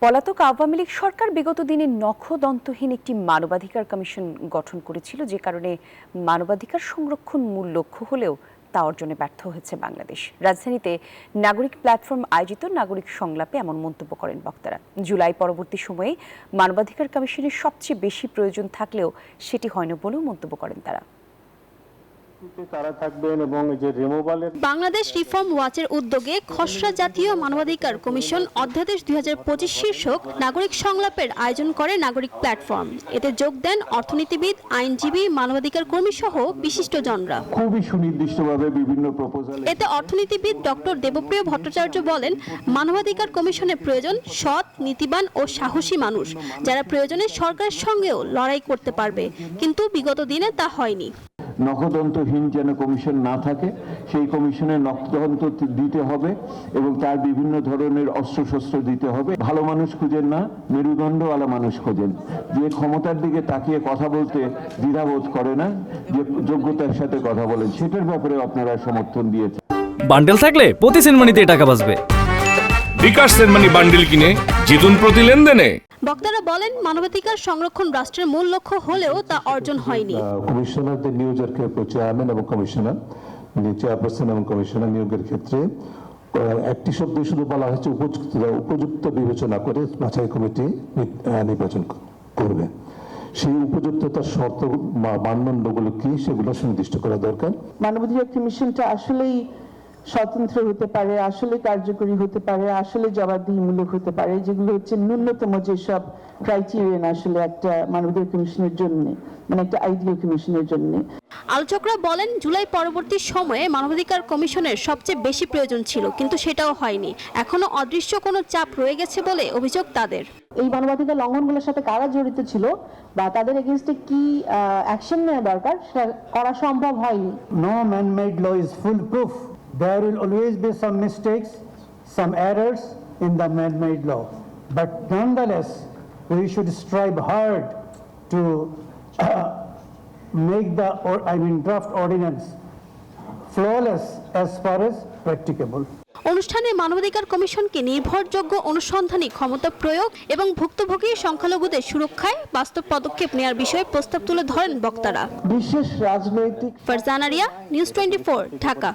পলাতক আওয়ামী লীগ সরকার বিগত দিনে নখদন্তহীন একটি মানবাধিকার কমিশন গঠন করেছিল, যে কারণে মানবাধিকার সংরক্ষণ মূল লক্ষ্য হলেও তা অর্জনে ব্যর্থ হয়েছে বাংলাদেশ। রাজধানীতে নাগরিক প্ল্যাটফর্ম আয়োজিত নাগরিক সংলাপে এমন মন্তব্য করেন বক্তারা। জুলাই পরবর্তী সময়ে মানবাধিকার কমিশনের সবচেয়ে বেশি প্রয়োজন থাকলেও সেটি হয় না বলেও মন্তব্য করেন তারা। বাংলাদেশ রিফর্ম ওয়াচের উদ্যোগে খসড়া জাতীয় মানবাধিকার কমিশন অধ্যাদেশ 2025 শীর্ষক নাগরিক সংলাপের আয়োজন করে নাগরিক প্ল্যাটফর্ম। এতে যোগ দেন অর্থনীতিবিদ, আইনজীবী, মানবাধিকার কর্মী সহ বিশিষ্টজনরা। খুবই সুনির্দিষ্টভাবে বিভিন্ন প্রপোজাল। এতে অর্থনীতিবিদ ডক্টর দেবপ্রিয় ভট্টাচার্য বলেন, মানবাধিকার কমিশনের প্রয়োজন সৎ, নীতিবান ও সাহসী মানুষ, যারা প্রয়োজনে সরকারের সঙ্গেও লড়াই করতে পারবে। কিন্তু বিগত দিনে তা হয়নি। নখদন্তহীন যেন কমিশন না থাকে, সেই কমিশনে নখদন্ত দিতে হবে এবং তার বিভিন্ন ধরনের অস্ত্রশস্ত্র দিতে হবে। ভালো মানুষ খুঁজেন না, মেরুদণ্ডওয়ালা মানুষ খোঁজেন, যে ক্ষমতার দিকে তাকিয়ে কথা বলতে দ্বিধাবোধ করে না, যে যোগ্যতার সাথে কথা বলেন, সেটার ব্যাপারে আপনারা সমর্থন দিয়েছেন। বান্ডেল থাকলে প্রতি সেনমানিতে টাকা বাঁচবে। বিকাশ সেনমানি বান্ডেল কিনে জিতুন প্রতি লেনদেনে। বক্তারা বলেন, মানবাধিকার সংরক্ষণ রাষ্ট্রের মূল লক্ষ্য হলেও তা অর্জন হয়নি। কমিশনারদের নিয়োগের ক্ষেত্রে চেয়ারম্যান এবং কমিশনার, চেয়ারপারসন এবং কমিশনার নিয়োগের ক্ষেত্রে একটি শব্দ শুধু বলা হয়েছে, উপযুক্ত বিবেচনা করে বাছাই কমিটি নির্বাচন করবে। সেই উপযুক্ততার শর্ত মানদণ্ডগুলো কি, সেগুলো সুনির্দিষ্ট করা দরকার। মানবাধিকার কমিশনটা আসলেই স্বতন্ত্র হতে পারে, আসলে কার্যকরী হতে পারে, আসলে জবাবদিহিমূলক হতে পারে, যেগুলো হচ্ছে ন্যূনতম যেসব ক্রাইটেরিয়ান আসলে একটা মানবাধিকার কমিশনের জন্য, মানে একটা আইডিয়াল কমিশনের জন্য। আলোচকরা বলেন, জুলাই পরবর্তী সময়ে মানবাধিকার কমিশনের সবচেয়ে বেশি প্রয়োজন ছিল, কিন্তু সেটাও হয়নি। এখনো অদৃশ্য কোনো চাপ রয়ে গেছে বলে অভিযোগ তাদের। এই মানবাধিকার লঙ্ঘনগুলোর সাথে কারা জড়িত ছিল বা তাদের এগেইনস্টে কি অ্যাকশন নেওয়া দরকার, সেটা করা সম্ভব হয়নি। No man-made law is foolproof. There will always be some mistakes, some errors in the man-made law. But nonetheless, we should strive hard to make the draft ordinance flawless as far as practicable. অনুষ্ঠানে মানবাধিকার কমিশনকে নির্ভরযোগ্য অনুসন্ধানী ক্ষমতা প্রয়োগ এবং ভুক্তভোগী সংখ্যালঘুদের সুরক্ষায় বাস্তব পদক্ষেপ নেওয়ার বিষয়ে প্রস্তাব তুলে ধরেন বক্তারা। বিশেষ রাজনৈতিক ফারজানা রিয়া, নিউজ 24, ঢাকা।